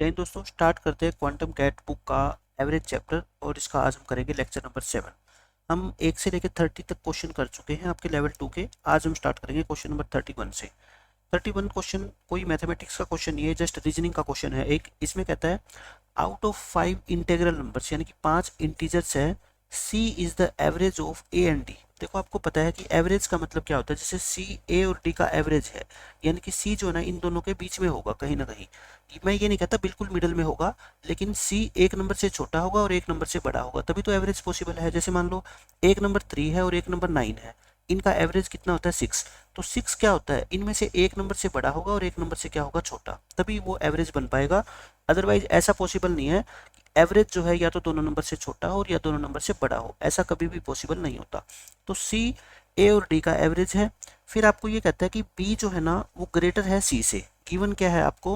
जय हिंद दोस्तों, स्टार्ट करते हैं क्वांटम कैट बुक का एवरेज चैप्टर और इसका आज हम करेंगे लेक्चर नंबर 7। हम 1 से लेकर 30 तक क्वेश्चन कर चुके हैं आपके लेवल 2 के। आज हम स्टार्ट करेंगे क्वेश्चन नंबर 31 से। 31 क्वेश्चन कोई मैथमेटिक्स का क्वेश्चन नहीं है, जस्ट रीजनिंग का क्वेश्चन है। एक इसमें कहता है आउट ऑफ 5 इंटीग्रल नंबर्स, यानी कि 5 इंटीजर्स है, C is the average of A and D. देखो आपको पता है कि एवरेज का मतलब क्या होता है, जैसे सी ए और डी का एवरेज है, यानी कि सी जो है ना इन दोनों के बीच में होगा कहीं ना कहीं। मैं ये नहीं कहता बिल्कुल मिडल में होगा, लेकिन सी एक नंबर से छोटा होगा और एक नंबर से बड़ा होगा, तभी तो एवरेज पॉसिबल है। जैसे मान लो एक नंबर 3 है और एक नंबर 9 है, इनका एवरेज कितना होता है 6। तो 6 क्या होता है, इनमें से एक नंबर से बड़ा होगा और एक नंबर से क्या होगा छोटा, तभी वो एवरेज बन पाएगा। अदरवाइज ऐसा पॉसिबल नहीं है कि एवरेज जो है या तो दोनों नंबर से छोटा हो और या दोनों नंबर से बड़ा हो, ऐसा कभी भी पॉसिबल नहीं होता। तो सी ए और डी का एवरेज है। फिर आपको ये कहता है कि बी जो है ना वो ग्रेटर है सी से। गिवन क्या है आपको,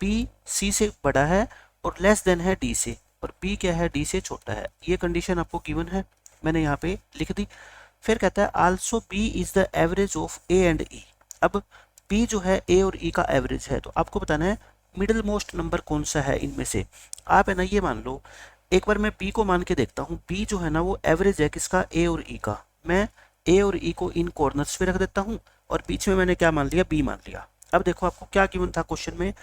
बी सी से बड़ा है और लेस देन है डी से, और बी क्या है डी से छोटा है। ये कंडीशन आपको गिवन है, मैंने यहाँ पे लिख दी। फिर कहता है also B is the average of A and E. अब बी जो है ए और ई का एवरेज है, तो आपको बताना है मिडिल मोस्ट नंबर कौन सा है इनमें से। आप है ना ये मान लो, एक बार मैं बी को मान के देखता हूँ। बी जो है ना वो एवरेज है किसका, ए और ई का। मैं ए और ई को इन कॉर्नर्स पे रख देता हूँ और बीच में मैंने क्या मान लिया, बी मान लिया। अब देखो आपको क्या गिवन था क्वेश्चन में,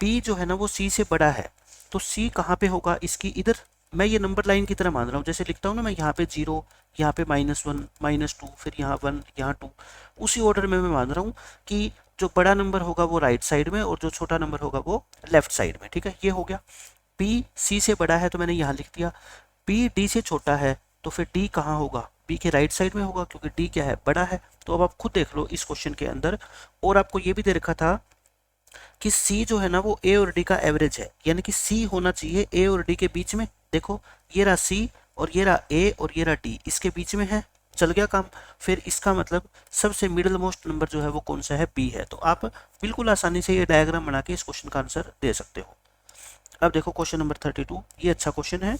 बी जो है ना वो सी से बड़ा है, तो सी कहाँ पे होगा, इसकी इधर। मैं ये नंबर लाइन की तरह मान रहा हूँ, जैसे लिखता हूँ ना मैं यहाँ पे 0, यहाँ पे -1 -2, फिर यहाँ 1 यहाँ 2, उसी ऑर्डर में मैं मान रहा हूँ कि जो बड़ा नंबर होगा वो राइट साइड में और जो छोटा नंबर होगा वो लेफ्ट साइड में। ठीक है, ये हो गया। बी सी से बड़ा है तो मैंने यहाँ लिख दिया। बी डी से छोटा है तो फिर डी कहाँ होगा, बी के राइट साइड में होगा, क्योंकि डी क्या है, बड़ा है। तो अब आप खुद देख लो इस क्वेश्चन के अंदर। और आपको ये भी दे रखा था कि C जो है ना वो A और D का एवरेज है, यानी कि C होना चाहिए A और D के बीच में। देखो ये रहा C और ये रहा A और ये रहा D, इसके बीच में है, चल गया काम। फिर इसका मतलब सबसे मिडिल मोस्ट नंबर जो है वो कौन सा है, B है। तो आप बिल्कुल आसानी से ये डायग्राम बना के इस क्वेश्चन का आंसर दे सकते हो। अब देखो क्वेश्चन नंबर 32, ये अच्छा क्वेश्चन है।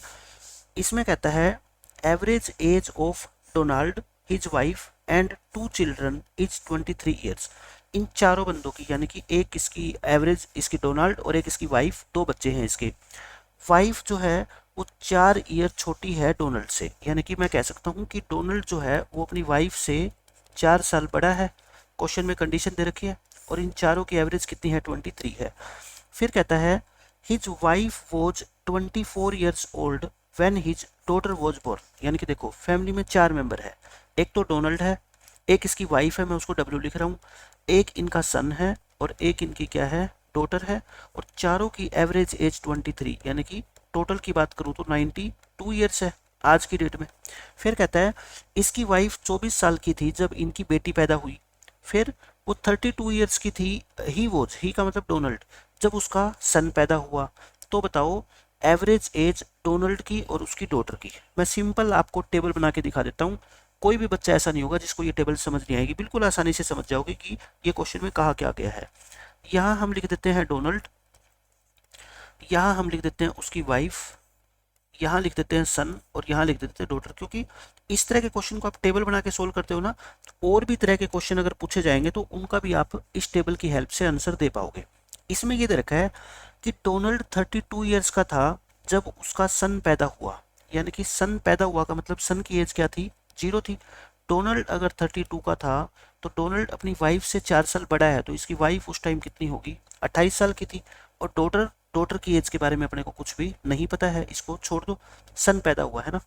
इसमें कहता है average age of Donald, his wife and 2 children is 23 years. इन चारों बंदों की, यानी कि एक इसकी एवरेज, इसकी डोनाल्ड और एक इसकी वाइफ, 2 बच्चे हैं इसके। वाइफ जो है वो 4 ईयर छोटी है डोनाल्ड से, यानी कि मैं कह सकता हूँ कि डोनाल्ड जो है वो अपनी वाइफ से 4 साल बड़ा है। क्वेश्चन में कंडीशन दे रखी है और इन चारों की एवरेज कितनी है, 23 है। फिर कहता है his wife was 24 years old when his daughter was born. यानी कि देखो फैमिली में 4 मेंबर है, एक तो डोनाल्ड है, एक इसकी वाइफ है, मैं उसको डब्ल्यू लिख रहा हूँ, एक इनका सन है और एक इनकी क्या है, डॉटर है। और चारों की एवरेज एज 23, यानी कि टोटल की बात करूँ तो 92 ईयर्स है आज की डेट में। फिर कहता है इसकी वाइफ 24 साल की थी जब इनकी बेटी पैदा हुई। फिर वो 32 ईयर्स की थी, ही का मतलब डोनाल्ड, जब उसका सन पैदा हुआ। तो बताओ एवरेज एज डोनाल्ड की और उसकी डॉटर की। मैं सिंपल आपको टेबल बना के दिखा देता हूँ, कोई भी बच्चा ऐसा नहीं होगा जिसको ये टेबल समझ नहीं आएगी, बिल्कुल आसानी से समझ जाओगे कि ये क्वेश्चन में कहा क्या गया है। यहाँ हम लिख देते हैं डोनाल्ड, यहाँ हम लिख देते हैं उसकी वाइफ, यहाँ लिख देते हैं सन और यहाँ लिख देते हैं डॉटर। क्योंकि इस तरह के क्वेश्चन को आप टेबल बना के सोल्व करते हो ना, और भी तरह के क्वेश्चन अगर पूछे जाएंगे तो उनका भी आप इस टेबल की हेल्प से आंसर दे पाओगे। इसमें ये दे रखा है कि डोनाल्ड 32 ईयर्स का था जब उसका सन पैदा हुआ, यानी कि सन पैदा हुआ का मतलब सन की एज क्या थी, 0 थी। डोनाल्ड अगर 32 का था तो डोनाल्ड अपनी वाइफ से 4 साल बड़ा है, तो इसकी वाइफ उस टाइम कितनी होगी, 28 साल की थी। और डॉटर डॉटर की एज के बारे में अपने को कुछ भी नहीं पता है, इसको छोड़ दो, सन पैदा हुआ है ना।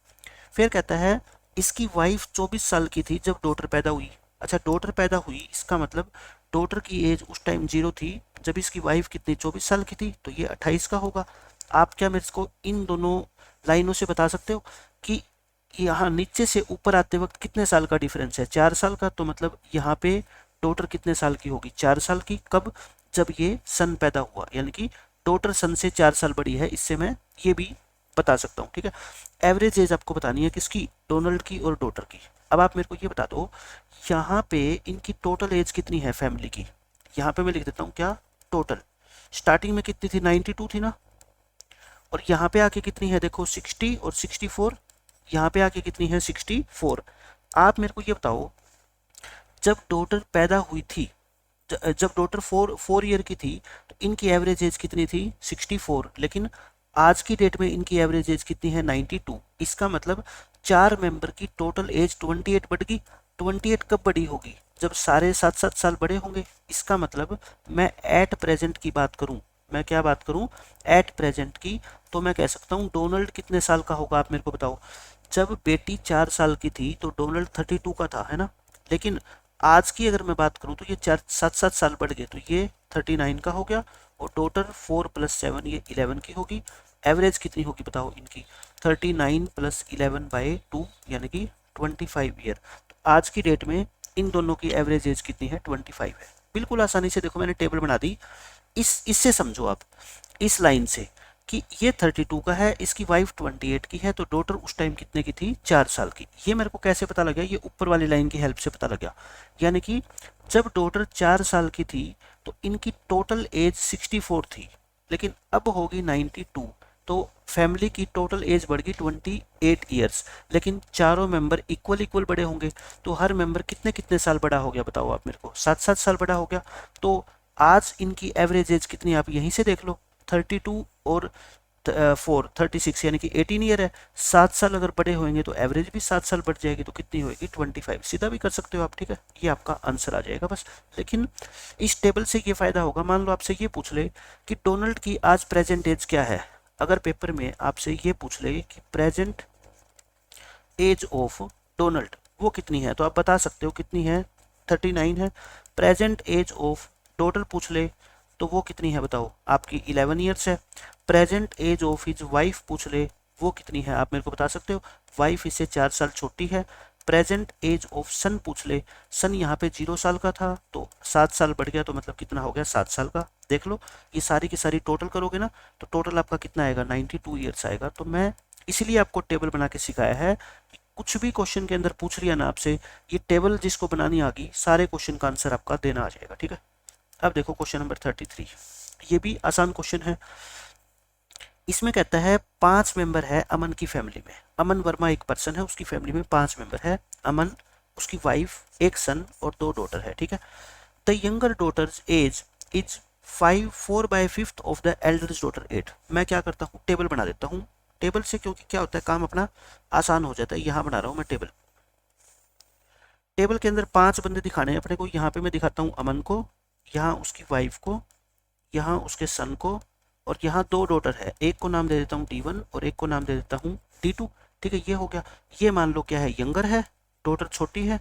फिर कहता है इसकी वाइफ 24 साल की थी जब डॉटर पैदा हुई। अच्छा डॉटर पैदा हुई, इसका मतलब डॉटर की एज उस टाइम 0 थी जब इसकी वाइफ कितनी, 24 साल की थी, तो ये 28 का होगा। आप क्या मेरे को इन दोनों लाइनों से बता सकते हो कि यहाँ नीचे से ऊपर आते वक्त कितने साल का डिफरेंस है, 4 साल का। तो मतलब यहाँ पे डॉटर कितने साल की होगी, 4 साल की। कब, जब ये सन पैदा हुआ, यानी कि डॉटर सन से 4 साल बड़ी है, इससे मैं ये भी बता सकता हूँ। ठीक है, एवरेज एज आपको बतानी है किसकी, डोनाल्ड की और डॉटर की। अब आप मेरे को ये बता दो यहाँ पे इनकी टोटल एज कितनी है फैमिली की। यहाँ पे मैं लिख देता हूँ क्या, टोटल। स्टार्टिंग में कितनी थी, 92 थी ना, और यहाँ पे आके कितनी है, देखो 60 और 64, यहाँ पे आके कितनी है, 64। आप मेरे को ये बताओ जब डॉटर पैदा हुई थी जब डॉटर 4 ईयर की थी तो इनकी एवरेज एज कितनी थी 64, लेकिन आज की डेट में इनकी एवरेज एज कितनी है 92। इसका मतलब 4 मेंबर की टोटल एज 28 बढ़ गई। 28 कब बड़ी होगी, जब सारे 7-7 साल बड़े होंगे। इसका मतलब मैं एट प्रेजेंट की बात करूं, मैं क्या बात करूं, एट प्रेजेंट की, तो मैं कह सकता हूं डोनाल्ड कितने साल का होगा, आप मेरे को बताओ। जब बेटी 4 साल की थी तो डोनाल्ड 32 का था, है ना। लेकिन आज की अगर मैं बात करूं तो ये 4 7 7 साल बढ़ गए, तो ये 39 का हो गया। और डॉटर 4 + 7 ये 11 की होगी। एवरेज कितनी होगी बताओ इनकी, 39 + 11/2 यानी कि 25 ईयर। तो आज की डेट में इन दोनों की एवरेज एज कितनी है 25 है। बिल्कुल आसानी से देखो मैंने टेबल बना दी। इससे समझो आप, इस लाइन से कि ये 32 का है, इसकी वाइफ 28 की है, तो डॉटर उस टाइम कितने की थी 4 साल की। ये मेरे को कैसे पता लगा, ये ऊपर वाली लाइन की हेल्प से पता लगा। यानी कि जब डॉटर 4 साल की थी तो इनकी टोटल एज 64 थी, लेकिन अब होगी 92, तो फैमिली की टोटल एज बढ़ गई 28 ईयर्स। लेकिन चारों मेंबर इक्वल इक्वल बड़े होंगे, तो हर मेंबर कितने कितने साल बड़ा हो गया बताओ आप मेरे को, 7-7 साल बड़ा हो गया। तो आज इनकी एवरेज एज कितनी, आप यहीं से देख लो, 32 और 36 यानी कि 18 ईयर है। 7 साल अगर बड़े होंगे तो एवरेज भी 7 साल बढ़ जाएगी, तो कितनी होगी 25। सीधा भी कर सकते हो आप, ठीक है, ये आपका आंसर आ जाएगा बस। लेकिन इस टेबल से ये फायदा होगा, मान लो आपसे ये पूछ ले कि डोनाल्ड की आज प्रेजेंट एज क्या है। अगर पेपर में आपसे ये पूछ ले कि प्रेजेंट एज ऑफ डोनाल्ड वो कितनी है, तो आप बता सकते हो कितनी है, 39 है। प्रेजेंट एज ऑफ डॉटर पूछ ले तो वो कितनी है बताओ, आपकी 11 ईयर्स है। Present age of his wife पूछ ले वो कितनी है, आप मेरे को बता सकते हो, वाइफ इससे 4 साल छोटी है। प्रेजेंट एज ऑफ सन पूछ ले, सन यहाँ पे 0 साल का था तो 7 साल बढ़ गया, तो मतलब कितना हो गया 7 साल का। देख लो ये सारी की सारी टोटल करोगे ना, तो टोटल आपका कितना आएगा 92 ईयर्स आएगा। तो मैं इसीलिए आपको टेबल बना के सिखाया है कि कुछ भी क्वेश्चन के अंदर पूछ लिया ना आपसे, ये टेबल जिसको बनानी आ गई सारे क्वेश्चन का आंसर आपका देना आ जाएगा, ठीक है। अब देखो क्वेश्चन नंबर 33, ये भी आसान क्वेश्चन है। इसमें कहता है 5 मेंबर है अमन की फैमिली में। अमन वर्मा एक पर्सन है, उसकी फैमिली में 5 मेंबर है। अमन, उसकी वाइफ, एक सन और 2 डॉटर है, ठीक है। The younger daughters as is 4/5 of the Elder daughter 8। मैं क्या करता हूँ, टेबल बना देता हूँ। टेबल से क्योंकि क्या होता है, काम अपना आसान हो जाता है। यहाँ बना रहा हूँ मैं टेबल। टेबल के अंदर 5 बंदे दिखाने हैं अपने को। यहाँ पे मैं दिखाता हूँ अमन को, यहाँ उसकी वाइफ को, यहाँ उसके सन को, और यहाँ 2 डॉटर है। एक को नाम दे देता हूँ D1 और एक को नाम दे देता हूँ D2, ठीक है। ये हो गया। ये मान लो क्या है, यंगर है, डॉटर छोटी है,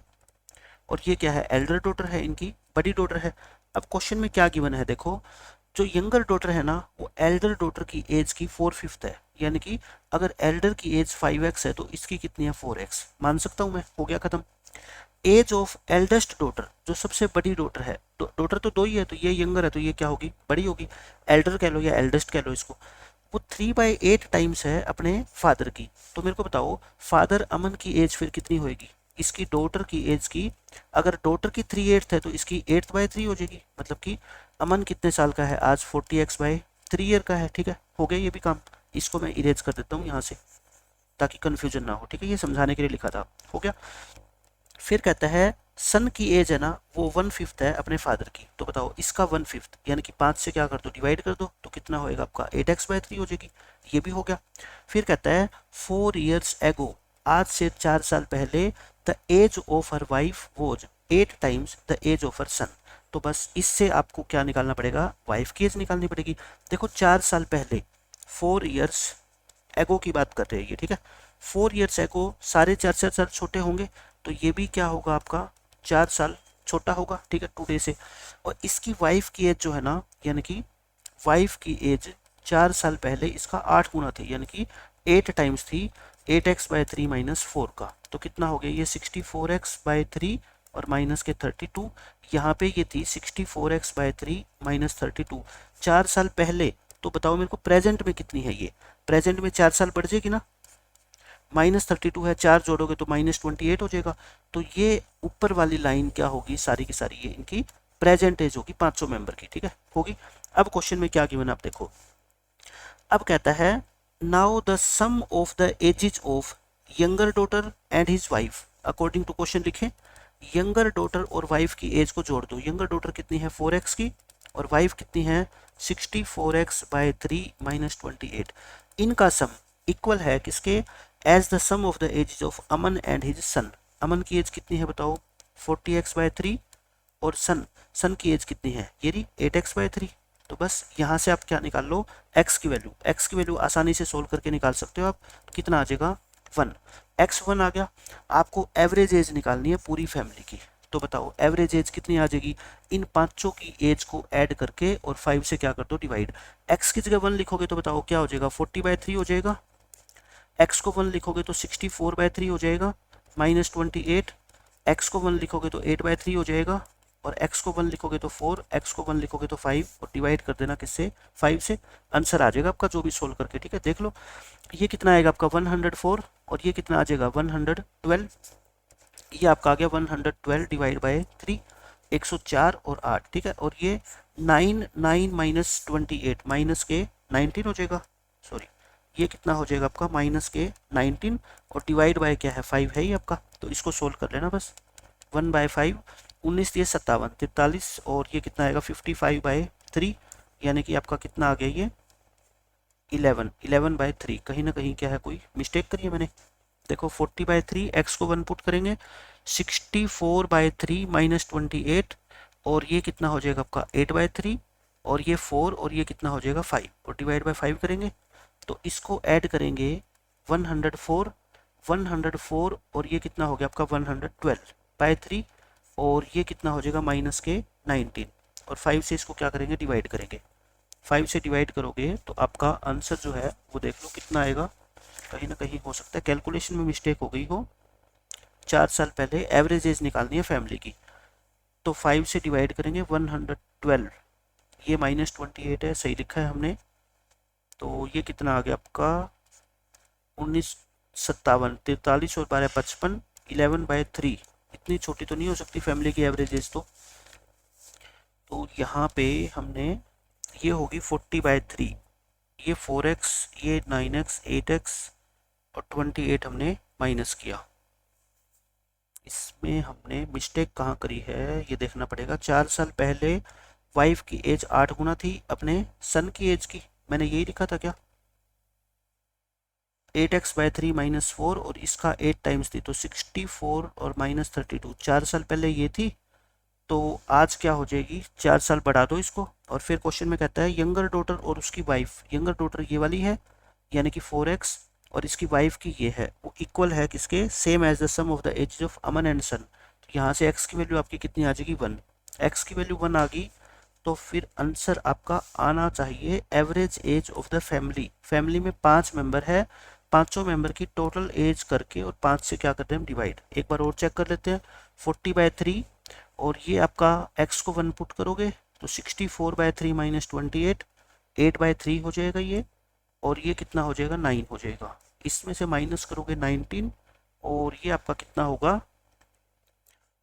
और ये क्या है, एल्डर डॉटर है, इनकी बड़ी डॉटर है। अब क्वेश्चन में क्या गिवन है देखो, जो यंगर डॉटर है ना वो एल्डर डॉटर की एज की 4/5 है। यानी कि अगर एल्डर की एज 5x है तो इसकी कितनी है 4x। मान सकता हूँ मैं, हो गया खत्म। एज ऑफ एल्डेस्ट डॉटर, जो सबसे बड़ी डॉटर है, डॉटर तो 2 ही है, तो ये यंगर है तो ये क्या होगी, बड़ी होगी। एल्डर कह लो या एल्डेस्ट कह लो इसको, वो 3/8 टाइम्स है अपने फादर की। तो मेरे को बताओ फादर अमन की एज फिर कितनी होगी, इसकी डॉटर की एज की, अगर डॉटर की 3/8 है तो इसकी 8/3 हो जाएगी। मतलब कि अमन कितने साल का है आज, 40x/3 ईयर का है, ठीक है। हो गया ये भी काम। इसको मैं इरेज कर देता हूँ यहाँ से ताकि कंफ्यूजन ना हो, ठीक है, ये समझाने के लिए लिखा था, हो गया। फिर कहता है सन की एज है ना वो 1/5 है अपने फादर की। तो बताओ इसका 1/5 यानी कि 5 से क्या कर दो, डिवाइड कर दो, तो कितना होएगा आपका 8x/3 हो जाएगी। ये भी हो गया। फिर कहता है 4 ईयर्स एगो, आज से 4 साल पहले, the age of her wife was 8 times the age of her son. तो बस इससे आपको क्या निकालना पड़ेगा, वाइफ की एज निकालनी पड़ेगी। देखो 4 साल पहले, 4 ईयर्स एगो की बात कर रहे हैं ये, ठीक है। 4 ईयर्स एगो, सारे 4 साल छोटे होंगे, तो ये भी क्या होगा आपका 4 साल छोटा होगा, ठीक है, टुडे से। और इसकी वाइफ की एज जो है ना, यानी कि वाइफ की एज 4 साल पहले इसका 8 गुना थी, यानी कि 8 टाइम्स थी 8x/3 - 4 का। तो कितना हो गया ये 64x/3 और माइनस के 32। यहाँ पे ये थी 64x/3 - 32 4 साल पहले। तो बताओ मेरे को प्रेजेंट में कितनी है ये, प्रेजेंट में 4 साल बढ़ जाएगी ना, -32 है, 4 जोड़ोगे तो -28 हो जाएगा। तो ये ऊपर वाली लाइन क्या होगी, सारी की सारी ये इनकी प्रेजेंट एज होगी 500 मेंबर की, ठीक है, होगी। अब क्वेश्चन में क्या गिवन आप देखो। अब कहता है now the sum of the ages of younger daughter and his wife according to question लिखें। यंगर डॉटर और वाइफ की एज को जोड़ दो। यंगर डॉटर कितनी है 4x की, और वाइफ कितनी है 64x/3 माइनस 28। इनका सम इक्वल है किसके, age the sum of the age of Aman and his son. Aman की एज कितनी है बताओ 40x/3, और सन की एज कितनी है ये रही 8x/3। तो बस यहाँ से आप क्या निकाल लो, x की वैल्यू आसानी से सोल्व करके निकाल सकते हो आप। कितना आ जाएगा 1, x1 आ गया। आपको एवरेज एज निकालनी है पूरी फैमिली की, तो बताओ एवरेज एज कितनी आ जाएगी, इन पांचों की एज को ऐड करके और 5 से क्या कर दो डिवाइड। x की जगह 1 लिखोगे तो बताओ क्या हो जाएगा 40/3 हो जाएगा, x को 1 लिखोगे तो 64/3 हो जाएगा माइनस 28, x को 1 लिखोगे तो 8/3 हो जाएगा, और x को 1 लिखोगे तो 4, x को 1 लिखोगे तो 5, और डिवाइड कर देना किससे 5 से। आंसर आ जाएगा आपका जो भी सोल्व करके, ठीक है। देख लो ये कितना आएगा आपका 104, और ये कितना आ जाएगा 112। ये आपका आ गया 112 डिवाइड बाय 3, 104 और 8, ठीक है। और ये 9 माइनस 28 माइनस के 19 हो जाएगा, सॉरी ये कितना हो जाएगा आपका माइनस के 19, और डिवाइड बाय क्या है 5 है ही आपका, तो इसको सोल्व कर लेना बस। 1/5 19 ये 57 43, और ये कितना आएगा 55/3, यानी कि आपका कितना आ गया ये 11/3। कहीं ना कहीं क्या है कोई मिस्टेक करी है मैंने। देखो 40/3, x को 1 पुट करेंगे 64/3 माइनस 28, और ये कितना हो जाएगा आपका 8/3, और ये 4, और ये कितना हो जाएगा 5, और डिवाइड बाय 5 करेंगे तो इसको ऐड करेंगे 104 और ये कितना हो गया आपका 112/3, और ये कितना हो जाएगा माइनस के 19, और 5 से इसको क्या करेंगे डिवाइड करेंगे। 5 से डिवाइड करोगे तो आपका आंसर जो है वो देख लो कितना आएगा। कहीं ना कहीं हो सकता है कैलकुलेशन में मिस्टेक हो गई हो। 4 साल पहले एवरेज एज निकालनी है फैमिली की, तो 5 से डिवाइड करेंगे 112, ये माइनस 28 है, सही लिखा है हमने। तो ये कितना आ गया आपका 1957 43 और 12 55, 11/3। इतनी छोटी तो नहीं हो सकती फैमिली की एवरेज एज तो यहाँ पे हमने ये होगी 40/3, ये 4x, ये 9x, 8x और 28 हमने माइनस किया। इसमें हमने मिस्टेक कहाँ करी है ये देखना पड़ेगा। 4 साल पहले वाइफ की एज 8 गुना थी अपने सन की एज की, मैंने यही लिखा था क्या 8x/3 माइनस 4, और इसका 8 टाइम्स थी तो 64 और माइनस 32। 4 साल पहले ये थी, तो आज क्या हो जाएगी 4 साल बढ़ा दो इसको। और फिर क्वेश्चन में कहता है यंगर डॉटर और उसकी वाइफ, यंगर डॉटर ये वाली है यानी कि 4x, और इसकी वाइफ की ये है, वो इक्वल है किसके, same age the sum of the age of Aman and son. तो यहाँ से x की वैल्यू आपकी कितनी आ जाएगी 1, x की वैल्यू 1 आ गई, तो फिर आंसर आपका आना चाहिए average age of the family. Family में 5 मेंबर है, पांचों मेंबर की टोटल एज करके और 5 से क्या करते हैं हम डिवाइड। एक बार और चेक कर लेते हैं 40/3, और ये आपका x को 1 पुट करोगे तो 64/3 माइनस 28, 8/3 हो जाएगा ये, और ये कितना हो जाएगा 9 हो जाएगा। इसमें से माइनस करोगे 19, और ये आपका कितना होगा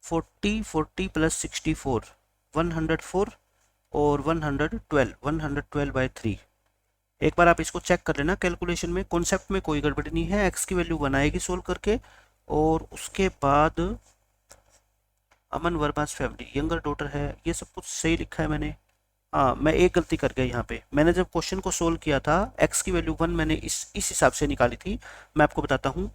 40 प्लस 64 104, और 112/3। एक बार आप इसको चेक कर लेना कैलकुलेशन में, कॉन्सेप्ट में कोई गड़बड़ी नहीं है। x की वैल्यू 1 आएगी सोल्व करके, और उसके बाद अमन वर्मा फैमिली यंगर डॉटर है, ये सब कुछ सही लिखा है मैंने। हाँ मैं एक गलती कर गया यहाँ पे, मैंने जब क्वेश्चन को सोल्व किया था x की वैल्यू 1 मैंने इस हिसाब से निकाली थी। मैं आपको बताता हूँ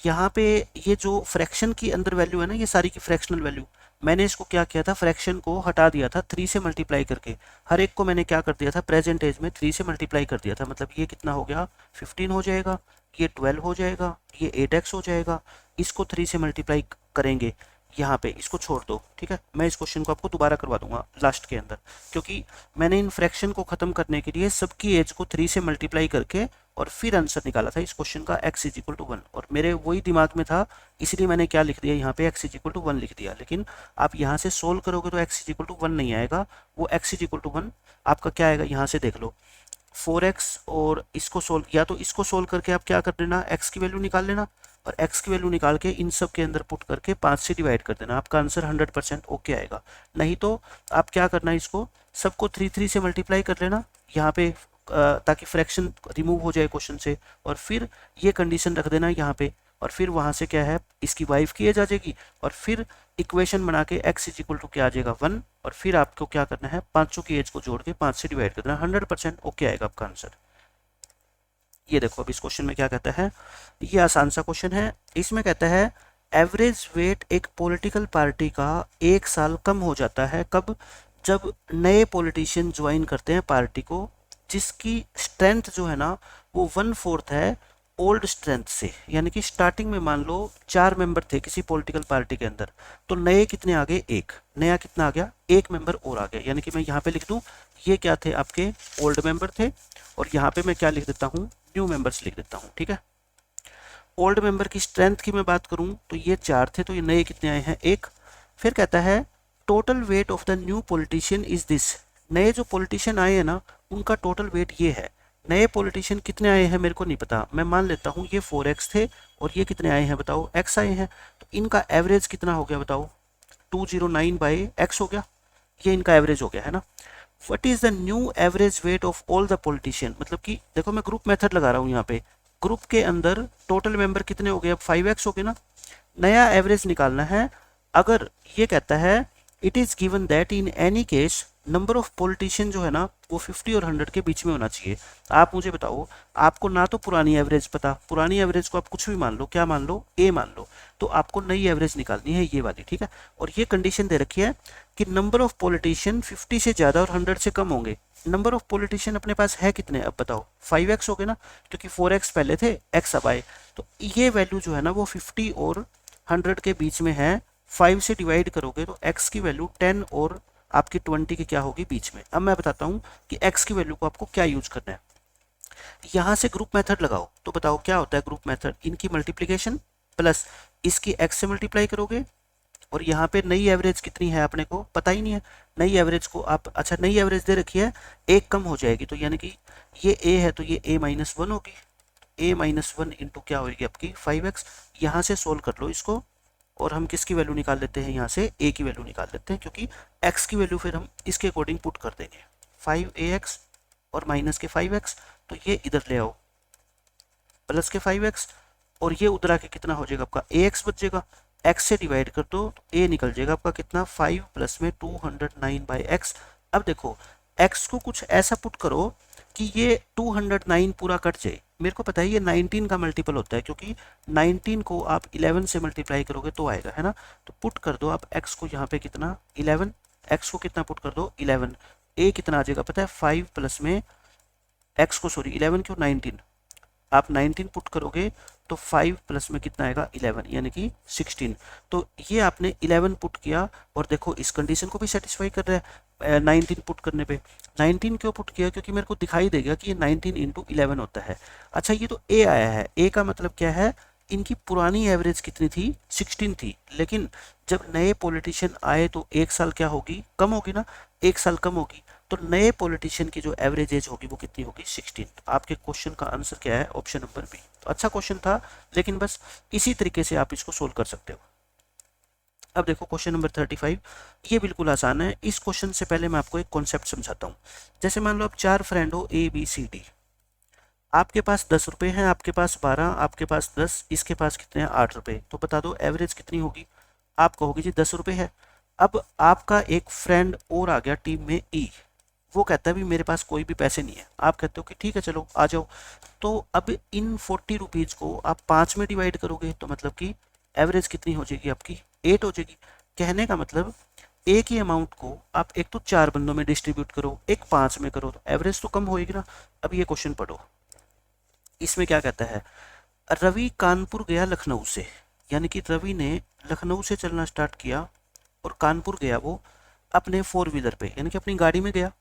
यहाँ पे ये जो फ्रैक्शन की अंदर वैल्यू है ना, ये सारी की फ्रैक्शनल वैल्यू, मैंने इसको क्या किया था फ्रैक्शन को हटा दिया था 3 से मल्टीप्लाई करके। हर एक को मैंने क्या कर दिया था प्रेजेंट एज में 3 से मल्टीप्लाई कर दिया था। मतलब ये कितना हो गया 15 हो जाएगा, ये 12 हो जाएगा, ये 8x हो जाएगा। इसको 3 से मल्टीप्लाई करेंगे यहाँ पे, इसको छोड़ दो, ठीक है। मैं इस क्वेश्चन को आपको दोबारा करवा दूंगा लास्ट के अंदर, क्योंकि मैंने इन फ्रैक्शन को खत्म करने के लिए सबकी एज को 3 से मल्टीप्लाई करके और फिर आंसर निकाला था इस क्वेश्चन का x इज इक्वल टू 1, और मेरे वही दिमाग में था इसलिए मैंने क्या लिख दिया यहाँ पे x इज इक्वल टू 1 लिख दिया। लेकिन आप यहाँ से सोल्व करोगे तो x इज इक्वल टू 1 नहीं आएगा, वो x इज इक्वल टू 1 आपका क्या आएगा, यहाँ से देख लो 4x, और इसको सोल्व या तो इसको सोल्व करके आप क्या कर देना x की वैल्यू निकाल लेना, और x की वैल्यू निकाल के इन सब के अंदर पुट करके 5 से डिवाइड कर देना, आपका आंसर 100% ओके आएगा। नहीं तो आप क्या करना, इसको सबको 3 से मल्टीप्लाई कर लेना यहाँ पे, ताकि फ्रैक्शन रिमूव हो जाए क्वेश्चन से, और फिर ये कंडीशन रख देना यहाँ पे, और फिर वहाँ से क्या है इसकी वाइफ की एज आ जाएगी, और फिर इक्वेशन बना के x इज इक्वल टू क्या आ जाएगा 1, और फिर आपको क्या करना है, पांचों की एज को जोड़ के 5 से डिवाइड कर देना, 100% ओके आएगा आपका आंसर। ये देखो अब इस क्वेश्चन में क्या कहता है, ये आसान सा क्वेश्चन है। इसमें कहता है एवरेज वेट एक पॉलिटिकल पार्टी का एक साल कम हो जाता है कब, जब नए पॉलिटिशियन ज्वाइन करते हैं पार्टी को जिसकी स्ट्रेंथ जो है ना वो 1/4 है ओल्ड स्ट्रेंथ से। यानी कि स्टार्टिंग में मान लो 4 मेंबर थे किसी पॉलिटिकल पार्टी के अंदर, तो नए कितने आ गए, एक नया कितना आ गया, एक मेंबर और आ गया। यानी कि मैं यहाँ पे लिख दूँ ये क्या थे आपके ओल्ड मेंबर थे, और यहाँ पे मैं क्या लिख देता हूँ, न्यू मेंबर्स लिख देता हूँ। ठीक है, ओल्ड मेंबर की स्ट्रेंथ की मैं बात करूं तो ये 4 थे, तो ये नए कितने आए हैं, एक। फिर कहता है total weight of the new politician is this, नए जो पॉलिटिशियन आए हैं ना उनका टोटल वेट ये है। नए पॉलिटिशियन कितने आए हैं मेरे को नहीं पता, मैं मान लेता हूँ ये 4x थे, और ये कितने आए हैं बताओ, x आए हैं, तो इनका एवरेज कितना हो गया बताओ, 209 बाई x हो गया, ये इनका एवरेज हो गया है ना। What is the new average weight of all the politician, मतलब कि देखो मैं ग्रुप मेथड लगा रहा हूँ यहाँ पे, ग्रुप के अंदर टोटल मेंबर कितने हो गए, अब 5x हो गए ना, नया एवरेज निकालना है। अगर ये कहता है it is given that in any case number of politician जो है ना वो 50 और 100 के बीच में होना चाहिए। आप मुझे बताओ, आपको ना तो पुरानी एवरेज पता, पुरानी एवरेज को आप कुछ भी मान लो, क्या मान लो, ए मान लो, तो आपको नई एवरेज निकालनी है ये वाली। ठीक है, और ये कंडीशन दे रखी है कि नंबर ऑफ पॉलिटिशियन 50 से ज़्यादा और 100 से कम होंगे। नंबर ऑफ पॉलिटिशियन अपने पास है कितने, अब बताओ 5x हो गए ना, क्योंकि 4x पहले थे, x अब आए, तो ये वैल्यू जो है ना वो 50 और 100 के बीच में है। 5 से डिवाइड करोगे तो x की वैल्यू 10 और आपकी 20 के क्या होगी बीच में। अब मैं बताता हूँ कि x की वैल्यू को आपको क्या यूज करना है। यहाँ से ग्रुप मेथड लगाओ, तो बताओ क्या होता है ग्रुप मेथड, इनकी मल्टीप्लीकेशन प्लस इसकी x से मल्टीप्लाई करोगे, और यहाँ पे नई एवरेज कितनी है अपने को पता ही नहीं है, नई एवरेज को आप, अच्छा नई एवरेज दे रखी है, एक कम हो जाएगी, तो यानी कि ये a है तो ये a-1 होगी, a-1 इंटू क्या होगी आपकी 5x। यहाँ से सोल्व कर लो इसको, और हम किसकी वैल्यू निकाल लेते हैं, यहाँ से a की वैल्यू निकाल लेते हैं, क्योंकि x की वैल्यू फिर हम इसके अकॉर्डिंग पुट कर देंगे, 5ax और माइनस के 5x, तो ये इधर ले आओ प्लस के 5x, और ये उधर आके कितना हो जाएगा आपका ax बचेगा, x से डिवाइड कर दो तो a निकल जाएगा आपका कितना 5 प्लस में 209 बाई एक्स। अब देखो x को कुछ ऐसा पुट करो कि ये 209 पूरा कट जाए। मेरे को पता है ये 19 का मल्टीपल होता है, क्योंकि 19 को आप 11 से मल्टीप्लाई करोगे तो आएगा, है ना। तो पुट कर दो आप x को यहाँ पे कितना 11, x को कितना पुट कर दो 11, a कितना आ जाएगा पता है 5 प्लस में x को, सॉरी 11 क्यों 19, आप 19 पुट करोगे तो 5 प्लस में कितना आएगा 11 यानी कि 16। तो ये आपने 11 पुट किया, और देखो इस कंडीशन को भी सेटिस्फाई कर रहा है 19 पुट करने पे। 19 क्यों पुट किया, क्योंकि मेरे को दिखाई देगा कि ये 19 इंटू 11 होता है। अच्छा ये तो a आया है, a का मतलब क्या है, इनकी पुरानी एवरेज कितनी थी 16 थी, लेकिन जब नए पॉलिटिशियन आए तो एक साल क्या होगी, कम होगी ना, एक साल कम होगी, तो नए पॉलिटिशियन की जो एवरेज एज होगी वो कितनी होगी 16। तो आपके क्वेश्चन का आंसर क्या है, ऑप्शन नंबर बी। तो अच्छा क्वेश्चन था, लेकिन बस इसी तरीके से आप इसको सोल्व कर सकते हो। अब देखो क्वेश्चन नंबर 35, ये बिल्कुल आसान है। इस क्वेश्चन से पहले मैं आपको एक कॉन्सेप्ट समझाता हूँ। जैसे मान लो आप 4 फ्रेंड हो A B C D, आपके पास 10 रुपये हैं, आपके पास 12, आपके पास 10, इसके पास कितने हैं 8 रुपये, तो बता दो एवरेज कितनी होगी। आप कहोगे जी 10 रुपये है। अब आपका एक फ्रेंड और आ गया टीम में E, वो कहता है भी मेरे पास कोई भी पैसे नहीं है। आप कहते हो कि ठीक है चलो आ जाओ, तो अब इन 40 रुपीज़ को आप 5 में डिवाइड करोगे, तो मतलब कि एवरेज कितनी हो जाएगी आपकी 8 हो जाएगी। कहने का मतलब एक ही अमाउंट को आप एक तो 4 बंदों में डिस्ट्रीब्यूट करो, एक 5 में करो, तो एवरेज तो कम होएगी ना। अब ये क्वेश्चन पढ़ो, इसमें क्या कहता है, रवि कानपुर गया लखनऊ से, यानी कि रवि ने लखनऊ से चलना स्टार्ट किया और कानपुर गया वो अपने 4 व्हीलर पे, यानी कि अपनी गाड़ी में गया,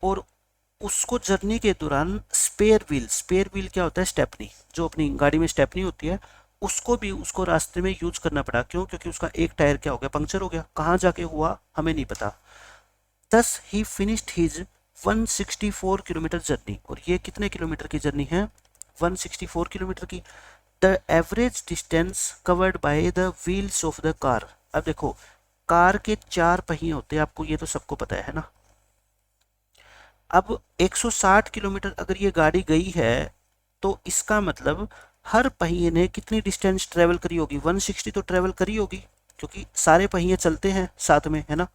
और उसको जर्नी के दौरान स्पेयर व्हील क्या होता है, स्टेपनी, जो अपनी गाड़ी में स्टेपनी होती है, उसको भी उसको रास्ते में यूज करना पड़ा। क्यों, क्योंकि उसका एक टायर क्या हो गया, पंक्चर हो गया। कहाँ जाके हुआ हमें नहीं पता। दस ही फिनिश्ड हिज 164 किलोमीटर जर्नी, और ये कितने किलोमीटर की जर्नी है 164 किलोमीटर की। The average distance covered by the wheels of the car. अब देखो कार के 4 पहिए होते हैं, आपको ये तो सबको पता है ना। अब 160 किलोमीटर अगर ये गाड़ी गई है, तो इसका मतलब हर पहिए ने कितनी डिस्टेंस ट्रेवल करी होगी, 160 तो ट्रेवल करी होगी, क्योंकि सारे पहिए चलते हैं साथ में, है ना।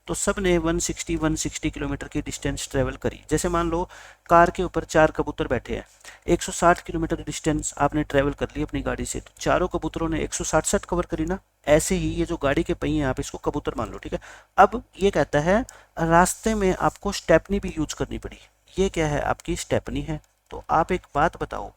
तो सब ने 160 किलोमीटर की डिस्टेंस ट्रेवल करी। जैसे मान लो कार के ऊपर 4 कबूतर बैठे हैं, 160 किलोमीटर डिस्टेंस आपने ट्रेवल कर ली अपनी गाड़ी से, तो चारों कबूतरों ने 160 कवर करी ना। ऐसे ही ये जो गाड़ी के पहिए हैं आप इसको कबूतर मान लो, ठीक है। अब ये कहता है रास्ते में आपको स्टेपनी भी यूज करनी पड़ी। ये क्या है, आपकी स्टेपनी है। तो आप एक बात बताओ,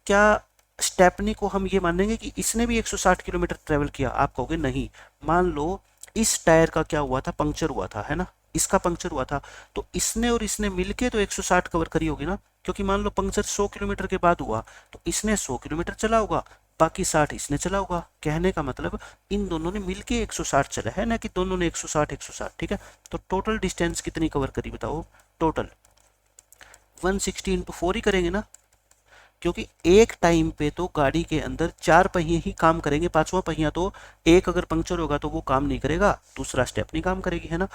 क्या स्टेपनी को हम ये मानेंगे कि इसने भी 160 किलोमीटर ट्रेवल किया? आप कहोगे नहीं। मान लो इस टायर का क्या हुआ था, पंक्चर हुआ था, है ना, इसका पंक्चर हुआ था, तो इसने और इसने मिलके तो 160 कवर करी होगी ना। क्योंकि मान लो पंक्चर 100 किलोमीटर के बाद हुआ, तो इसने 100 किलोमीटर चला होगा, बाकी 60 इसने चला होगा। कहने का मतलब इन दोनों ने मिलके 160 चला है, ना कि दोनों ने 160 160, ठीक है। तो टोटल डिस्टेंस कितनी कवर करी बताओ? टोटल 160 इंटू 4 ही करेंगे ना, क्योंकि एक टाइम पे तो गाड़ी के अंदर 4 पहिए ही काम करेंगे, पांचवा पहिया तो एक अगर पंक्चर होगा तो वो काम नहीं करेगा, दूसरा स्टेप नहीं काम करेगी, है ना।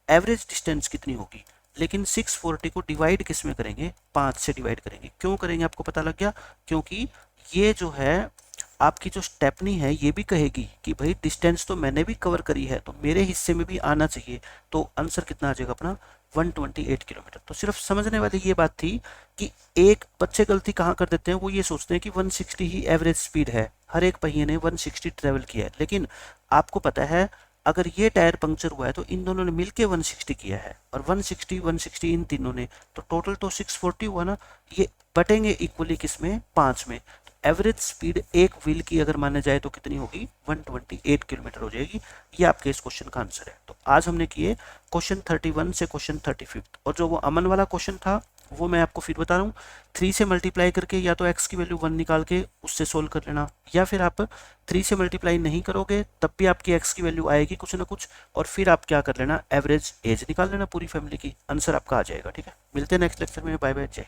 एवरेज डिस्टेंस कितनी होगी? लेकिन 640 को डिवाइड किस में करेंगे? 5 से डिवाइड करेंगे। क्यों करेंगे आपको पता लग गया? क्योंकि ये जो है आपकी जो स्टेपनी है ये भी कहेगी कि भाई डिस्टेंस तो मैंने भी कवर करी है, तो मेरे हिस्से में भी आना चाहिए। तो आंसर कितना आ जाएगा अपना? 128 किलोमीटर। तो सिर्फ समझने वाली ये बात थी कि एक बच्चे गलती कहाँ कर देते हैं, वो ये सोचते हैं कि 160 ही एवरेज स्पीड है, हर एक पहिए ने 160 ट्रेवल किया है। लेकिन आपको पता है अगर ये टायर पंक्चर हुआ है तो इन दोनों ने मिलके 160 किया है, और 160 160 इन तीनों ने, तो टोटल तो 640 हुआ ना। ये बटेंगे इक्वली किसमें? 5 में। तो एवरेज स्पीड एक व्हील की अगर माना जाए तो कितनी होगी? 128 किलोमीटर हो जाएगी। ये आपके इस क्वेश्चन का आंसर है। तो आज हमने किए क्वेश्चन 31 से क्वेश्चन 35, और जो वो अमन वाला क्वेश्चन था वो मैं आपको फिर बता रहा हूँ। 3 से मल्टीप्लाई करके या तो x की वैल्यू 1 निकाल के उससे सोल्व कर लेना, या फिर आप 3 से मल्टीप्लाई नहीं करोगे तब भी आपकी x की वैल्यू आएगी कुछ ना कुछ, और फिर आप क्या कर लेना, एवरेज एज निकाल लेना पूरी फैमिली की, आंसर आपका आ जाएगा। ठीक है, मिलते हैं नेक्स्ट लेक्चर में। बाय बाय, जय।